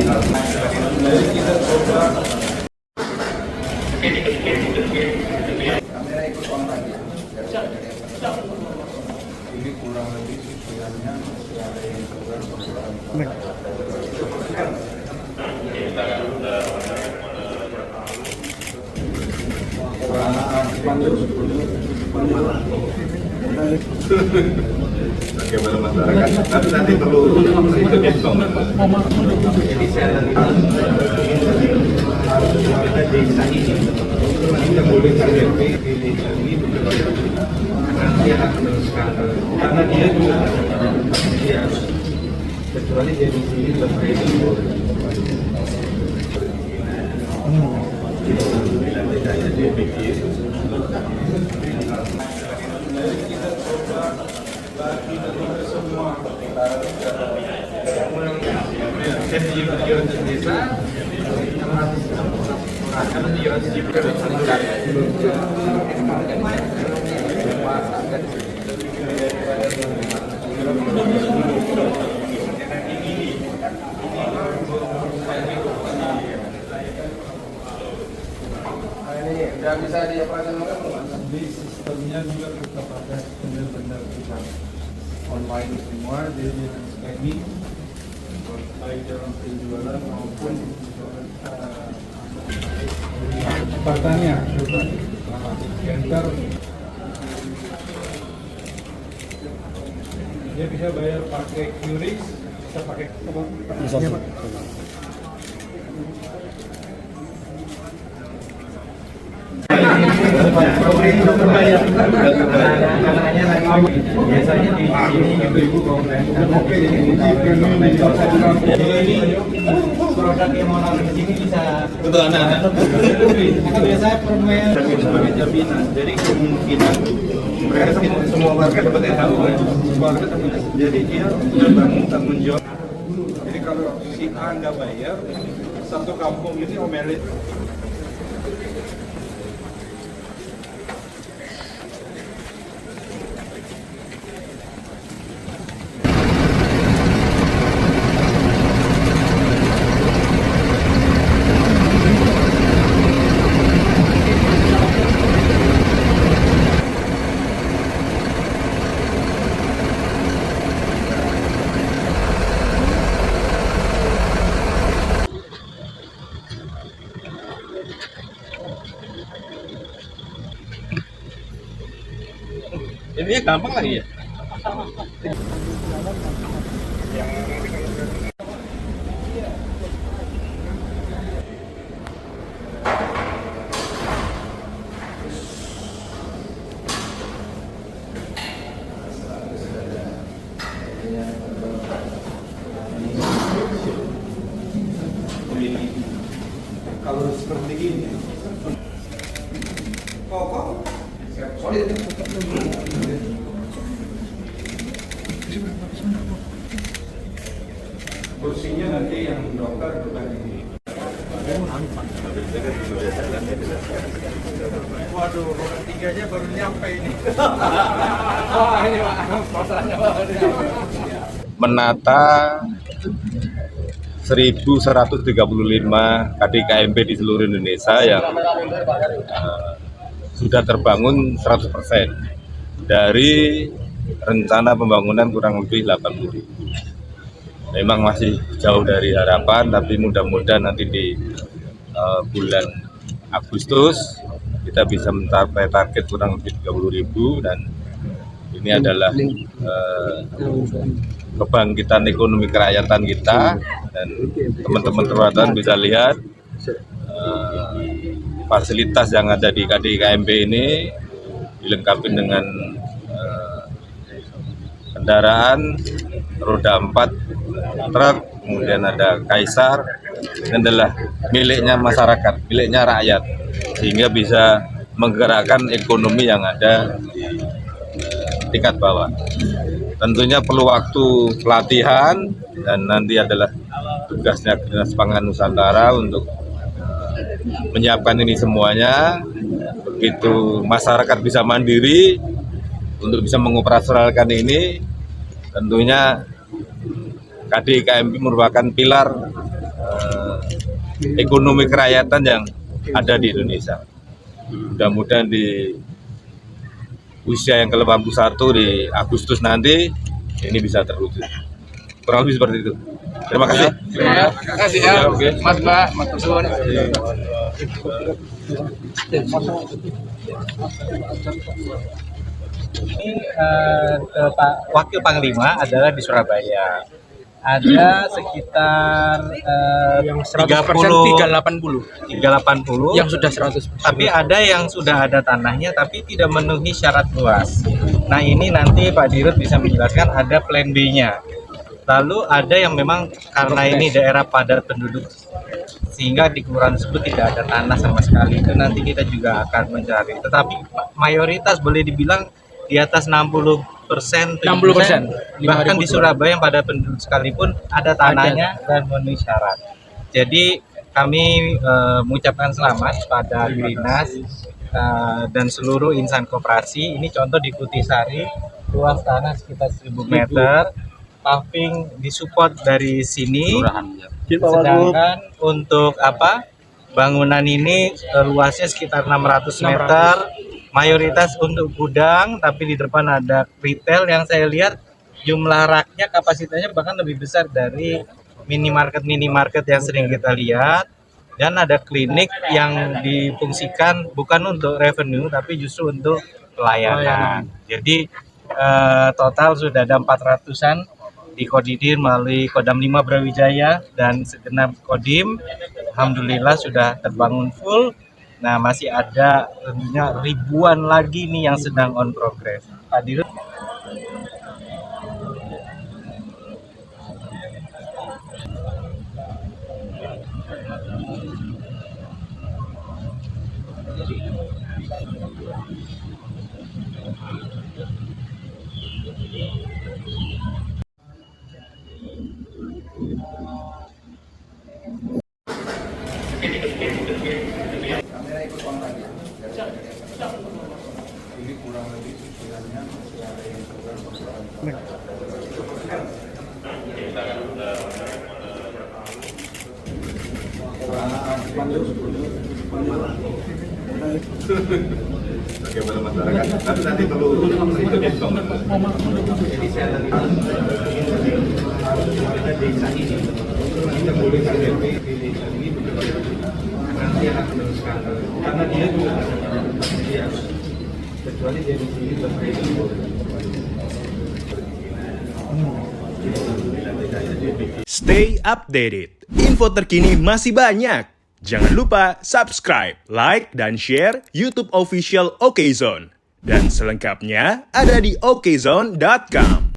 Ini kurang lebih sesuaiannya ada yang bagaimana masyarakat nanti perlu ikut hitung. Jadi saya kita desa ini kita boleh KTP di desa ini nanti akan meneruskan karena dia juga dia kecuali dia di sini bertraining tidak dia pikir semua desa karena dia sudah bisa dioperasionalkan. Di sistemnya juga kita pakai benar-benar kita online semua, jadi scanning baik dalam penjualan maupun kesempatannya. Enter dia bisa bayar pakai QRIS, bisa pakai bisa. Biasanya di sini ibu-ibu oke jadi produk yang mau naruh di sini bisa betul anak-anak biasanya permen sebagai jaminan jadi kemungkinan mereka semua warga dapat tahu warga dapat jadi dia bertanggung tanggung jawab jadi kalau si A nggak bayar satu kampung ini omelit. Ini gampang lagi ya. Kalau seperti ini, kok solid. Kursinya nanti yang dokter bukan ini. Waduh, roda tiganya baru nyampe ini. Wah, ini Pak, masalahnya menata 1.135 KDKMP di seluruh Indonesia yang sudah terbangun 100% dari rencana pembangunan kurang lebih 80.000. Memang masih jauh dari harapan, tapi mudah-mudahan nanti di bulan Agustus kita bisa mencapai target kurang lebih 30.000 dan ini adalah kebangkitan ekonomi kerakyatan kita dan teman-teman terwakilan bisa lihat fasilitas yang ada di KDKMP ini dilengkapi dengan kendaraan roda 4 truk, kemudian ada Kaisar, ini adalah miliknya masyarakat, miliknya rakyat, sehingga bisa menggerakkan ekonomi yang ada di tingkat bawah. Tentunya perlu waktu pelatihan dan nanti adalah tugasnya Dinas Pangan Nusantara untuk menyiapkan ini semuanya. Begitu masyarakat bisa mandiri untuk bisa mengoperasionalkan ini, tentunya KDKMP merupakan pilar ekonomi kerakyatan yang ada di Indonesia. Mudah-mudahan di usia yang ke-81 di Agustus nanti ini bisa terwujud. Kurang lebih seperti itu. Terima kasih. Terima kasih ya, Mas Mbak, Mas Tusun. Ini Pak Wakil Panglima adalah di Surabaya. Ada sekitar Yang 30 380 yang sudah 100%. tapi ada yang sudah ada tanahnya tapi tidak memenuhi syarat luas. Nah, ini nanti Pak Dirut bisa menjelaskan ada plan B-nya. Lalu ada yang memang karena ini daerah padat penduduk sehingga di kelurahan tersebut tidak ada tanah sama sekali. Itu nanti kita juga akan mencari. Tetapi mayoritas boleh dibilang di atas 60%, 60%. bahkan di Surabaya yang pada penduduk sekalipun ada tanahnya dan memenuhi syarat. Jadi kami mengucapkan selamat pada Grinas dan seluruh insan koperasi. Ini contoh di Kutisari, luas tanah sekitar 1000 meter, paving disupport dari sini. Sedangkan untuk bangunan ini luasnya sekitar 600 meter. Mayoritas untuk gudang, tapi di depan ada retail yang saya lihat jumlah raknya kapasitasnya bahkan lebih besar dari minimarket yang sering kita lihat. Dan ada klinik yang difungsikan bukan untuk revenue tapi justru untuk pelayanan. Jadi total sudah ada 400-an dikoordinar melalui Kodam 5 Brawijaya dan segenap Kodim. Alhamdulillah sudah terbangun full. Nah, masih ada tentunya ribuan lagi nih yang sedang on progress. Pak Dirut. Bagaimana masyarakat? Tapi nanti perlu hitung. Jadi saya tadi desa ini kita boleh KTP di desa ini nanti akan meneruskan karena dia juga kecuali dia di sini Stay updated. Info terkini masih banyak. Jangan lupa subscribe, like, dan share YouTube official OKZone. Dan selengkapnya ada di okezone.com.